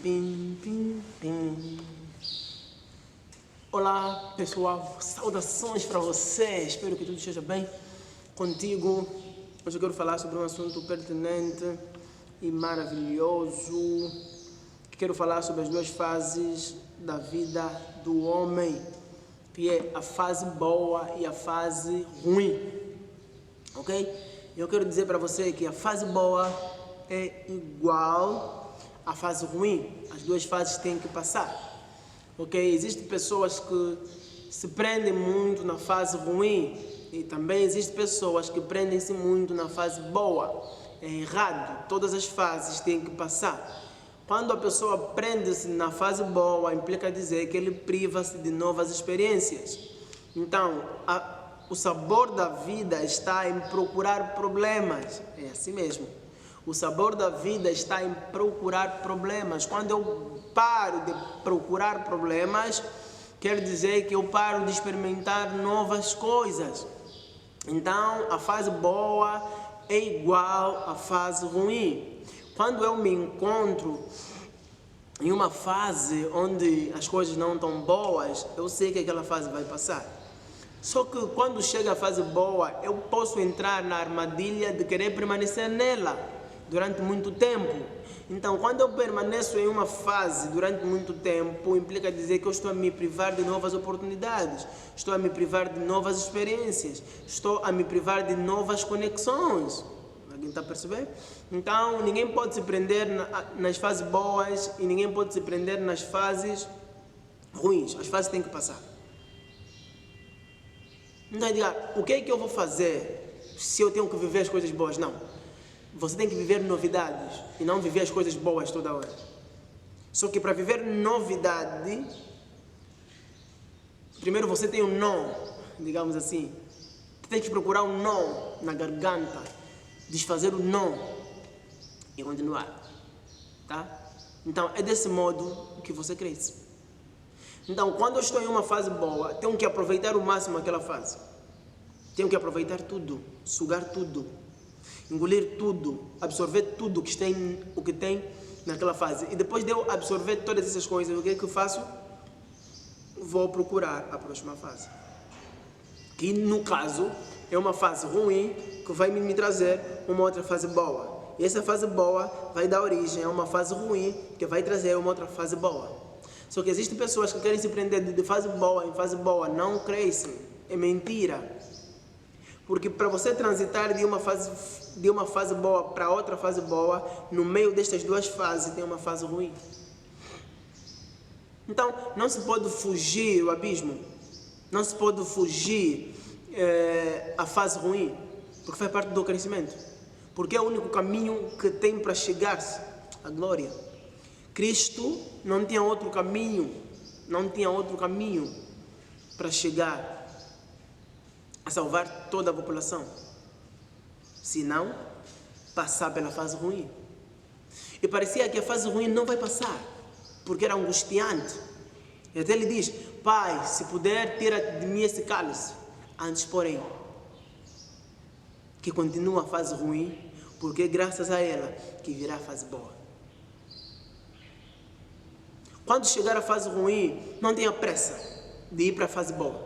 Pim, pim, pim. Olá pessoal, saudações para vocês, espero que tudo esteja bem contigo. Hoje eu quero falar sobre um assunto pertinente e maravilhoso. Quero falar sobre as duas fases da vida do homem, que é a fase boa e a fase ruim, ok? Eu quero dizer para você que a fase boa é igual à fase ruim, as duas fases têm que passar. Ok? Existem pessoas que se prendem muito na fase ruim e também existem pessoas que prendem-se muito na fase boa. É errado, todas as fases têm que passar. Quando a pessoa prende-se na fase boa, implica dizer que ele priva-se de novas experiências. Então, o sabor da vida está em procurar problemas, é assim mesmo. O sabor da vida está em procurar problemas. Quando eu paro de procurar problemas, quer dizer que eu paro de experimentar novas coisas. Então, a fase boa é igual à fase ruim. Quando eu me encontro em uma fase onde as coisas não estão boas, eu sei que aquela fase vai passar. Só que quando chega a fase boa, eu posso entrar na armadilha de querer permanecer nela durante muito tempo. Então, quando eu permaneço em uma fase durante muito tempo, implica dizer que eu estou a me privar de novas oportunidades, estou a me privar de novas experiências, estou a me privar de novas conexões. Alguém está a perceber? Então, ninguém pode se prender nas fases boas e ninguém pode se prender nas fases ruins. As fases têm que passar. Então, diga, o que é que eu vou fazer se eu tenho que viver as coisas boas? Não. Você tem que viver novidades e não viver as coisas boas toda hora. Só que para viver novidade, primeiro você tem um nó, digamos assim. Você tem que procurar um nó na garganta, desfazer o nó e continuar. Tá? Então é desse modo que você cresce. Então quando eu estou em uma fase boa, tenho que aproveitar o máximo aquela fase. Tenho que aproveitar tudo, sugar tudo. Engolir tudo, absorver tudo o que tem naquela fase. E depois de eu absorver todas essas coisas, o que é que eu faço? Vou procurar a próxima fase. Que no caso é uma fase ruim que vai me trazer uma outra fase boa. E essa fase boa vai dar origem a uma fase ruim que vai trazer uma outra fase boa. Só que existem pessoas que querem se prender de fase boa em fase boa, não crescem. É mentira. Porque para você transitar de uma fase boa para outra fase boa, no meio destas duas fases tem uma fase ruim. Então, não se pode fugir o abismo, não se pode fugir a fase ruim, porque faz parte do crescimento. Porque é o único caminho que tem para chegar-se à glória. Cristo não tinha outro caminho, para chegar a salvar toda a população, senão passar pela fase ruim. E parecia que a fase ruim não vai passar, porque era angustiante. E até ele diz: Pai, se puder, tira de mim esse cálice. Antes, porém, que continua a fase ruim, porque é graças a ela que virá a fase boa. Quando chegar a fase ruim, não tenha pressa de ir para a fase boa.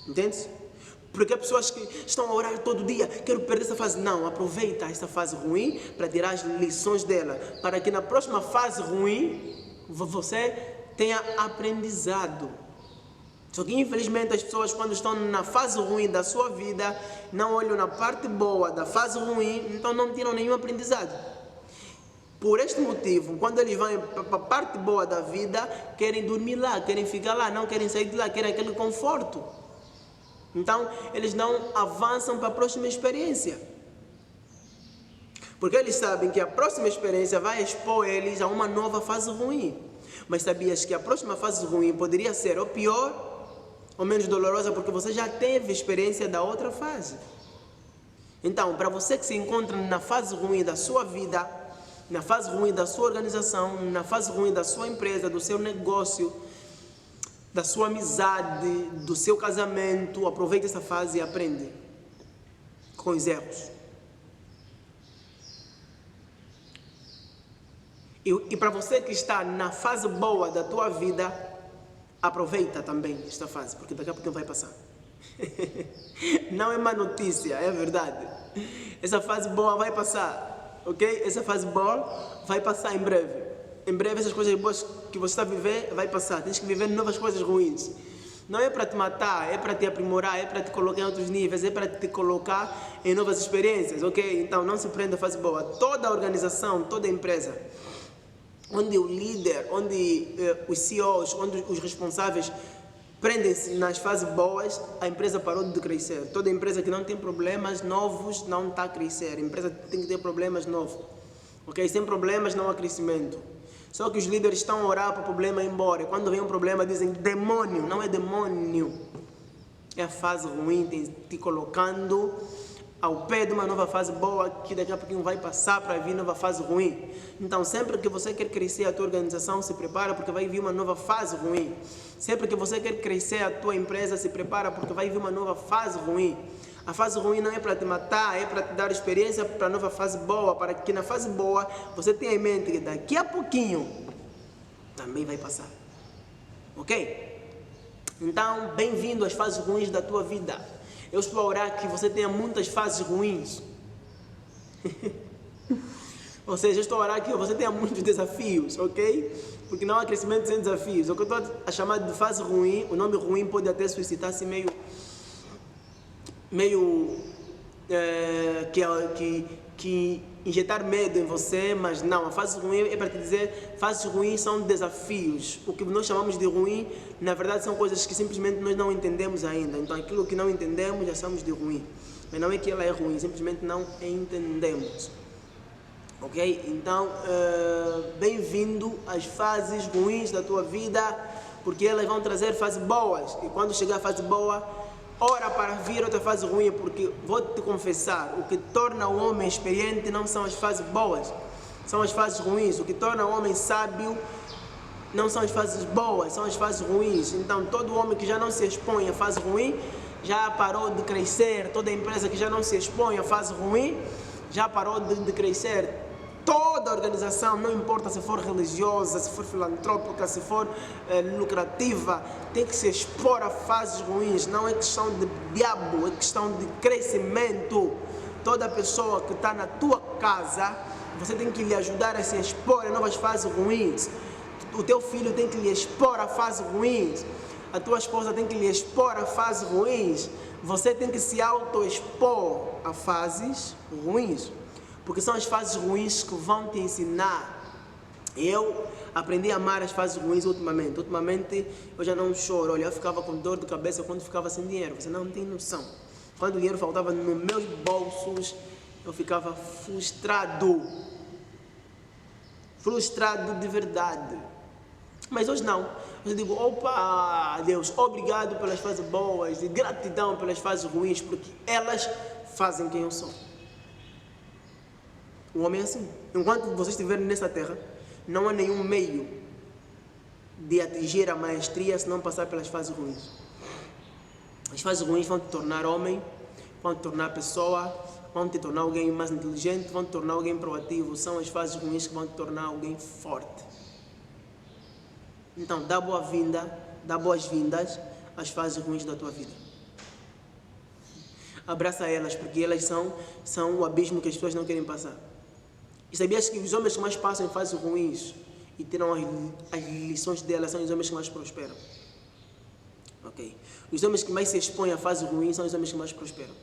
Entende? Porque há pessoas que estão a orar todo dia, quero perder essa fase. Não, aproveita essa fase ruim para tirar as lições dela, para que na próxima fase ruim você tenha aprendizado. Só que infelizmente as pessoas, quando estão na fase ruim da sua vida, não olham na parte boa da fase ruim, então não tiram nenhum aprendizado. Por este motivo, quando eles vão para a parte boa da vida, querem dormir lá, querem ficar lá, não querem sair de lá, querem aquele conforto. Então, eles não avançam para a próxima experiência. Porque eles sabem que a próxima experiência vai expor eles a uma nova fase ruim. Mas sabias que a próxima fase ruim poderia ser ou pior, ou menos dolorosa, porque você já teve experiência da outra fase. Então, para você que se encontra na fase ruim da sua vida, na fase ruim da sua organização, na fase ruim da sua empresa, do seu negócio, da sua amizade, do seu casamento, aproveite essa fase e aprende com os erros. E para você que está na fase boa da tua vida, aproveita também esta fase, porque daqui a pouco vai passar. Não é má notícia, é verdade. Essa fase boa vai passar, ok? Essa fase boa vai passar em breve. Em breve essas coisas boas que você está a viver vai passar. Tens que viver novas coisas ruins. Não é para te matar, é para te aprimorar, é para te colocar em outros níveis, é para te colocar em novas experiências, ok? Então não se prenda à fase boa. Toda organização, toda empresa, onde o líder, onde os CEOs, onde os responsáveis prendem-se nas fases boas, a empresa parou de crescer. Toda empresa que não tem problemas novos não está a crescer. A empresa tem que ter problemas novos. Ok? Sem problemas não há crescimento. Só que os líderes estão a orar para o problema ir embora. E quando vem um problema dizem demônio. Não é demônio. É a fase ruim te colocando ao pé de uma nova fase boa que daqui a pouquinho vai passar para vir nova fase ruim. Então sempre que você quer crescer a tua organização, se prepara porque vai vir uma nova fase ruim. Sempre que você quer crescer a tua empresa, se prepara porque vai vir uma nova fase ruim. A fase ruim não é para te matar, é para te dar experiência para a nova fase boa, para que na fase boa você tenha em mente que daqui a pouquinho também vai passar. Ok? Então, bem-vindo às fases ruins da tua vida. Eu estou a orar que você tenha muitas fases ruins. Ou seja, eu estou a orar que você tenha muitos desafios, ok? Porque não há crescimento sem desafios. O que eu estou a chamar de fase ruim, o nome ruim pode até suscitar-se meio que injetar medo em você, mas não, a fase ruim é para te dizer, fases ruins são desafios. O que nós chamamos de ruim, na verdade são coisas que simplesmente nós não entendemos ainda. Então aquilo que não entendemos já chamamos de ruim. Mas não é que ela é ruim, simplesmente não entendemos. Ok? Então, bem-vindo às fases ruins da tua vida, porque elas vão trazer fases boas. E quando chegar a fase boa, ora para vir outra fase ruim, porque vou te confessar, o que torna o homem experiente não são as fases boas, são as fases ruins. O que torna o homem sábio não são as fases boas, são as fases ruins. Então todo homem que já não se expõe à fase ruim já parou de crescer. Toda empresa que já não se expõe à fase ruim já parou de crescer. Toda organização, não importa se for religiosa, se for filantrópica, se for lucrativa, tem que se expor a fases ruins. Não é questão de diabo, é questão de crescimento. Toda pessoa que está na tua casa, você tem que lhe ajudar a se expor a novas fases ruins. O teu filho tem que lhe expor a fases ruins. A tua esposa tem que lhe expor a fases ruins. Você tem que se auto-expor a fases ruins. Porque são as fases ruins que vão te ensinar. Eu aprendi a amar as fases ruins ultimamente. Ultimamente eu já não choro. Olha, eu ficava com dor de cabeça quando ficava sem dinheiro. Você não tem noção. Quando o dinheiro faltava nos meus bolsos, eu ficava frustrado. Frustrado de verdade. Mas hoje não. Eu digo, opa, Deus, obrigado pelas fases boas e gratidão pelas fases ruins, porque elas fazem quem eu sou. O homem é assim. Enquanto você estiver nessa terra, não há nenhum meio de atingir a maestria se não passar pelas fases ruins. As fases ruins vão te tornar homem, vão te tornar pessoa, vão te tornar alguém mais inteligente, vão te tornar alguém proativo. São as fases ruins que vão te tornar alguém forte. Então, dá boas-vindas às fases ruins da tua vida. Abraça elas, porque elas são o abismo que as pessoas não querem passar. E sabias que os homens que mais passam em fases ruins e tiram as lições delas são os homens que mais prosperam? Ok? Os homens que mais se expõem a fases ruins são os homens que mais prosperam.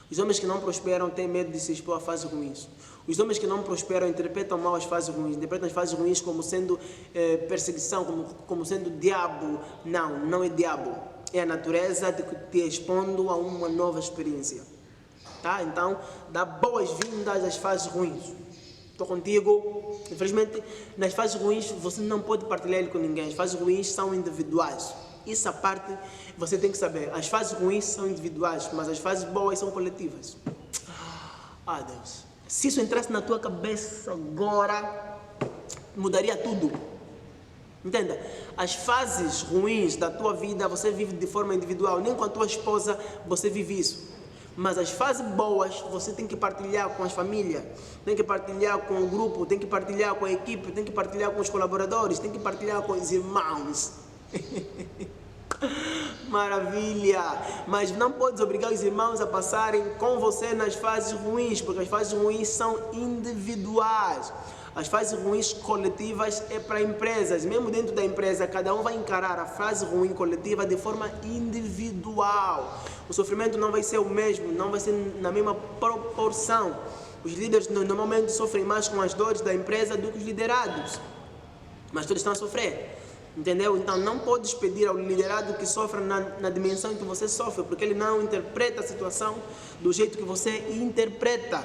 Os homens que não prosperam têm medo de se expor a fases ruins. Os homens que não prosperam interpretam mal as fases ruins, interpretam as fases ruins como sendo perseguição, como sendo diabo. Não, não é diabo. É a natureza te expondo a uma nova experiência. Tá? Então, dá boas-vindas às fases ruins. Estou contigo. Infelizmente, nas fases ruins você não pode partilhar ele com ninguém. As fases ruins são individuais. Essa parte você tem que saber. As fases ruins são individuais, mas as fases boas são coletivas. Ah, Deus. Se isso entrasse na tua cabeça agora, mudaria tudo. Entenda? As fases ruins da tua vida você vive de forma individual. Nem com a tua esposa você vive isso. Mas as fases boas você tem que partilhar com as famílias, tem que partilhar com o grupo, tem que partilhar com a equipe, tem que partilhar com os colaboradores, tem que partilhar com os irmãos. Maravilha! Mas não podes obrigar os irmãos a passarem com você nas fases ruins, porque as fases ruins são individuais. As fases ruins coletivas é para empresas. Mesmo dentro da empresa, cada um vai encarar a fase ruim coletiva de forma individual. O sofrimento não vai ser o mesmo, não vai ser na mesma proporção. Os líderes normalmente sofrem mais com as dores da empresa do que os liderados. Mas todos estão a sofrer. Entendeu? Então não podes pedir ao liderado que sofra na dimensão que você sofre, porque ele não interpreta a situação do jeito que você interpreta.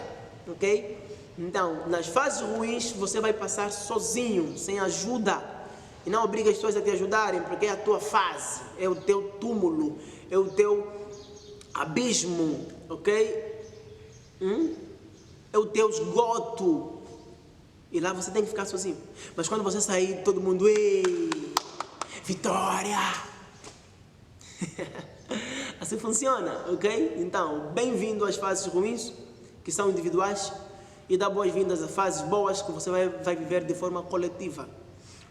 Ok? Então, nas fases ruins, você vai passar sozinho, sem ajuda. E não obriga as pessoas a te ajudarem, porque é a tua fase, é o teu túmulo, é o teu abismo, ok? É o teu esgoto. E lá você tem que ficar sozinho. Mas quando você sair, todo mundo, ei, vitória! Assim funciona, ok? Então, bem-vindo às fases ruins, que são individuais. E dá boas-vindas a fases boas que você vai viver de forma coletiva.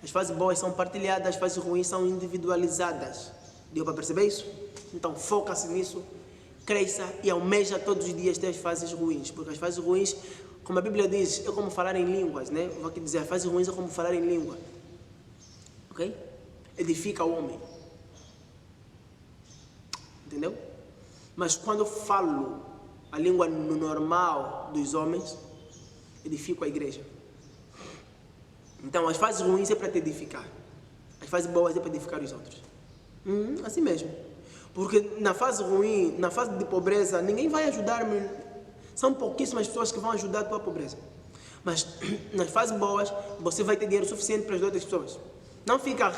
As fases boas são partilhadas, as fases ruins são individualizadas. Deu para perceber isso? Então foca-se nisso, cresça e almeja todos os dias ter as fases ruins. Porque as fases ruins, como a Bíblia diz, é como falar em línguas, né? Vou aqui dizer, as fases ruins é como falar em língua. Ok? Edifica o homem. Entendeu? Mas quando eu falo a língua normal dos homens, edifico a igreja. Então as fases ruins é para te edificar, as fases boas é para edificar os outros. Assim mesmo. Porque na fase ruim, na fase de pobreza, ninguém vai ajudar-me. São pouquíssimas pessoas que vão ajudar a tua pobreza. Mas nas fases boas, você vai ter dinheiro suficiente para as outras pessoas. Não fica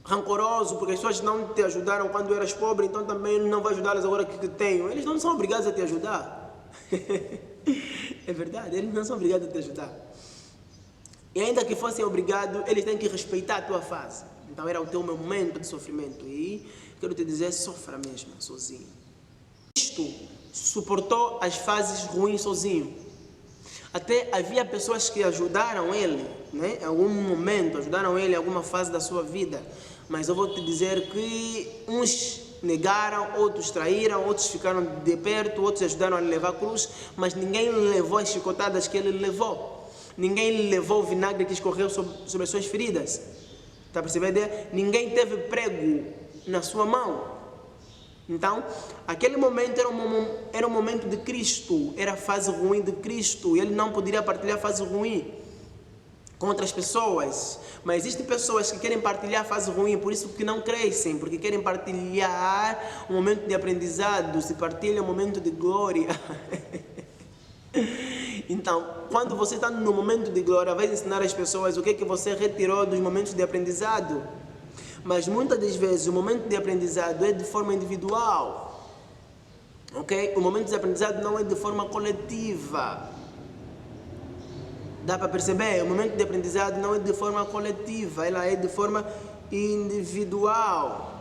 rancoroso porque as pessoas não te ajudaram quando eras pobre, então também não vai ajudá-las agora que tenho. Eles não são obrigados a te ajudar. É verdade, eles não são obrigados a te ajudar. E ainda que fossem obrigados, eles têm que respeitar a tua fase. Então era o teu momento de sofrimento. E quero te dizer, sofra mesmo, sozinho. Cristo suportou as fases ruins sozinho. Até havia pessoas que ajudaram ele, né? Em algum momento, ajudaram ele em alguma fase da sua vida. Mas eu vou te dizer que uns negaram, outros traíram, outros ficaram de perto, outros ajudaram a levar a cruz, mas ninguém levou as chicotadas que ele levou. Ninguém levou o vinagre que escorreu sobre as suas feridas. Está a perceber a ideia? Ninguém teve prego na sua mão. Então, aquele momento era um momento de Cristo, era a fase ruim de Cristo. Ele não poderia partilhar a fase ruim com outras pessoas, mas existem pessoas que querem partilhar a fase ruim, por isso que não crescem, porque querem partilhar um momento de aprendizado, se partilha um momento de glória. Então, quando você está no momento de glória, vai ensinar as pessoas o que você retirou dos momentos de aprendizado. Mas muitas das vezes o momento de aprendizado é de forma individual, ok? O momento de aprendizado não é de forma coletiva. Dá para perceber? O momento de aprendizado não é de forma coletiva, ela é de forma individual.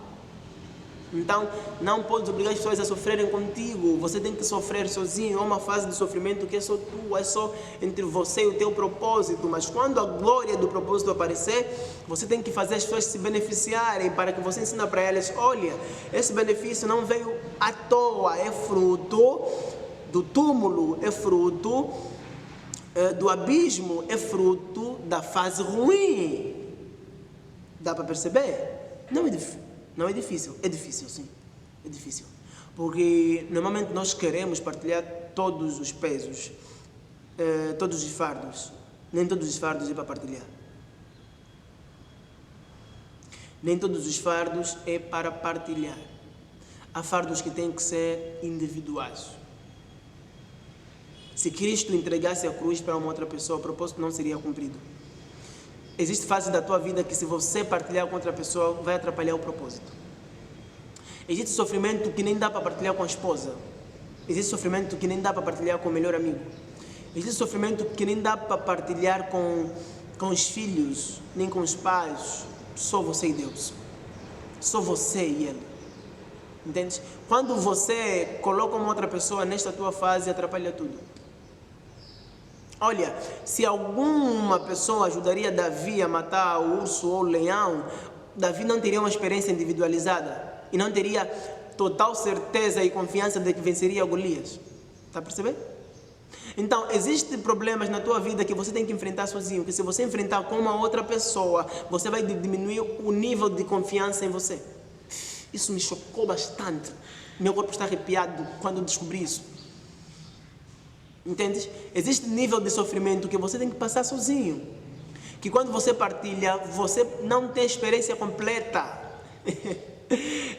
Então, não podes obrigar as pessoas a sofrerem contigo. Você tem que sofrer sozinho. É uma fase de sofrimento que é só tua, é só entre você e o teu propósito. Mas quando a glória do propósito aparecer, você tem que fazer as pessoas se beneficiarem para que você ensine para elas, olha, esse benefício não veio à toa, é fruto do túmulo, é fruto do abismo, é fruto da fase ruim. Dá para perceber? Não é difícil. Não é difícil, é difícil sim, é difícil, porque normalmente nós queremos partilhar todos os pesos, todos os fardos, nem todos os fardos é para partilhar, nem todos os fardos é para partilhar, há fardos que têm que ser individuais. Se Cristo entregasse a cruz para uma outra pessoa, o propósito não seria cumprido. Existe fase da tua vida que se você partilhar com outra pessoa, vai atrapalhar o propósito. Existe sofrimento que nem dá para partilhar com a esposa. Existe sofrimento que nem dá para partilhar com o melhor amigo. Existe sofrimento que nem dá para partilhar com os filhos, nem com os pais. Só você e Deus. Só você e Ele. Entende? Quando você coloca uma outra pessoa nesta tua fase, atrapalha tudo. Olha, se alguma pessoa ajudaria Davi a matar o urso ou o leão, Davi não teria uma experiência individualizada e não teria total certeza e confiança de que venceria Golias. Está a perceber? Então, existem problemas na tua vida que você tem que enfrentar sozinho, que se você enfrentar com uma outra pessoa, você vai diminuir o nível de confiança em você. Isso me chocou bastante. Meu corpo está arrepiado quando descobri isso. Entende? Existe nível de sofrimento que você tem que passar sozinho. Que quando você partilha, você não tem experiência completa.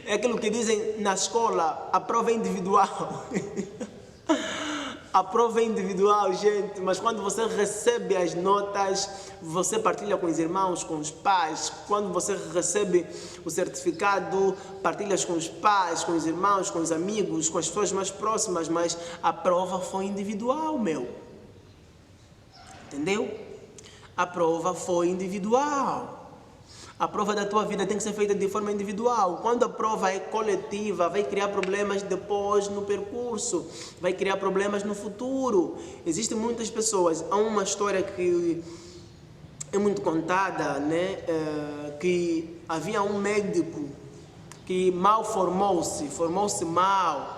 É aquilo que dizem na escola, a prova é individual. A prova é individual, gente, mas quando você recebe as notas, você partilha com os irmãos, com os pais. Quando você recebe o certificado, partilhas com os pais, com os irmãos, com os amigos, com as pessoas mais próximas, mas a prova foi individual, meu. Entendeu? A prova foi individual. A prova da tua vida tem que ser feita de forma individual. Quando a prova é coletiva, vai criar problemas depois no percurso, vai criar problemas no futuro. Existem muitas pessoas. Há uma história que é muito contada, né? Que havia um médico que mal formou-se mal.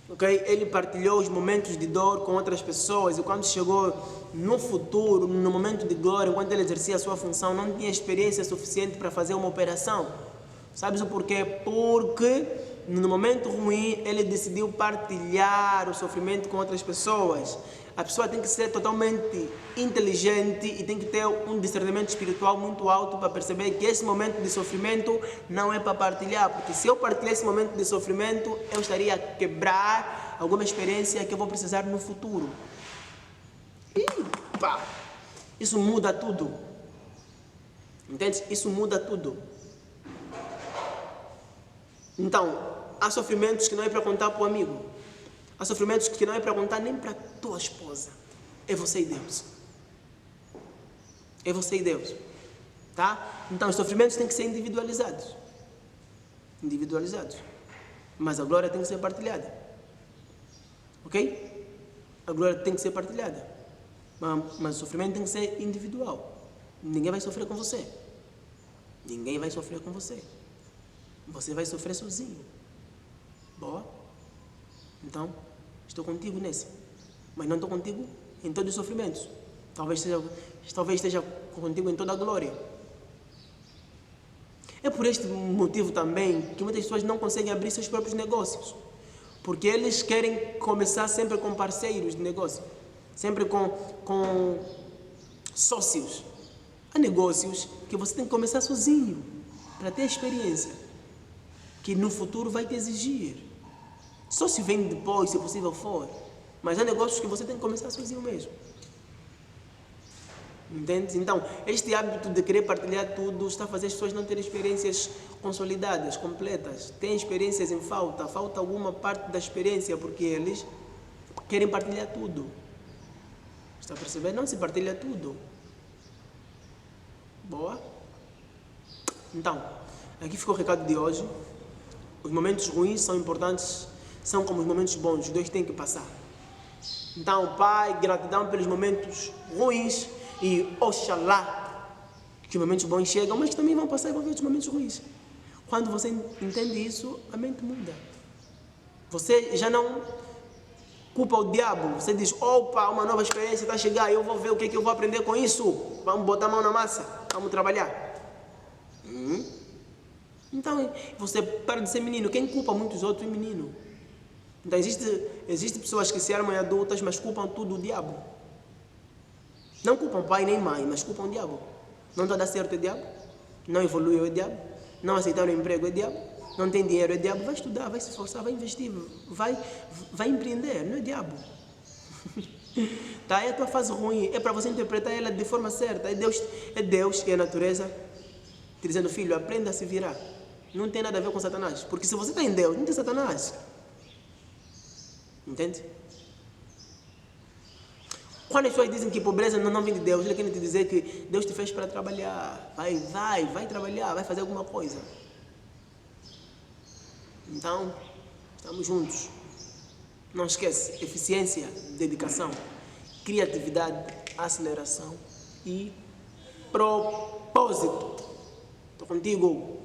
Okay? Ele partilhou os momentos de dor com outras pessoas e quando chegou no futuro, no momento de glória, enquanto ele exercia a sua função, não tinha experiência suficiente para fazer uma operação. Sabes o porquê? Porque no momento ruim ele decidiu partilhar o sofrimento com outras pessoas. A pessoa tem que ser totalmente inteligente e tem que ter um discernimento espiritual muito alto para perceber que esse momento de sofrimento não é para partilhar, porque se eu partilhar esse momento de sofrimento, eu estaria a quebrar alguma experiência que eu vou precisar no futuro. E pá, isso muda tudo. Entende? Isso muda tudo. Então, há sofrimentos que não é para contar para o amigo. Há sofrimentos que não é para contar nem para tua esposa. É você e Deus. É você e Deus. Tá? Então, os sofrimentos têm que ser individualizados. Individualizados. Mas a glória tem que ser partilhada. Ok? A glória tem que ser partilhada. Mas o sofrimento tem que ser individual. Ninguém vai sofrer com você. Ninguém vai sofrer com você. Você vai sofrer sozinho. Boa? Então, estou contigo nesse. Mas não estou contigo em todos os sofrimentos. Talvez esteja contigo em toda a glória. É por este motivo também que muitas pessoas não conseguem abrir seus próprios negócios. Porque eles querem começar sempre com parceiros de negócio. Sempre com sócios. Há negócios que você tem que começar sozinho. Para ter experiência. Que no futuro vai te exigir. Só se vem depois, se possível for. Mas há negócios que você tem que começar sozinho mesmo. Entende? Então, este hábito de querer partilhar tudo está a fazer as pessoas não terem experiências consolidadas, completas. Têm experiências em falta. Falta alguma parte da experiência, porque eles querem partilhar tudo. Está a perceber? Não se partilha tudo. Boa? Então, aqui ficou o recado de hoje. Os momentos ruins são importantes, são como os momentos bons, os dois têm que passar. Então, Pai, gratidão pelos momentos ruins e oxalá que os momentos bons chegam, mas que também vão passar e vão ver os momentos ruins. Quando você entende isso, a mente muda. Você já não culpa o diabo, você diz, opa, uma nova experiência está a chegar, eu vou ver o que eu vou aprender com isso. Vamos botar a mão na massa, vamos trabalhar. Então, você para de ser menino. Quem culpa muitos outros é menino. Então, existe pessoas que se armam adultas, mas culpam tudo o diabo. Não culpam pai nem mãe, mas culpam o diabo. Não está a dar certo é diabo. Não evoluiu é diabo. Não aceitar o emprego é diabo. Não tem dinheiro é diabo. Vai estudar, vai se esforçar, vai investir, vai empreender, não é diabo. Tá? É a tua fase ruim. É para você interpretar ela de forma certa. É Deus e a natureza te dizendo, filho, aprenda a se virar. Não tem nada a ver com Satanás. Porque se você está em Deus, não tem Satanás. Entende? Quando as pessoas dizem que pobreza não vem de Deus, eles querem te dizer que Deus te fez para trabalhar. Vai trabalhar, vai fazer alguma coisa. Então, estamos juntos. Não esquece, eficiência, dedicação, criatividade, aceleração e propósito. Estou contigo.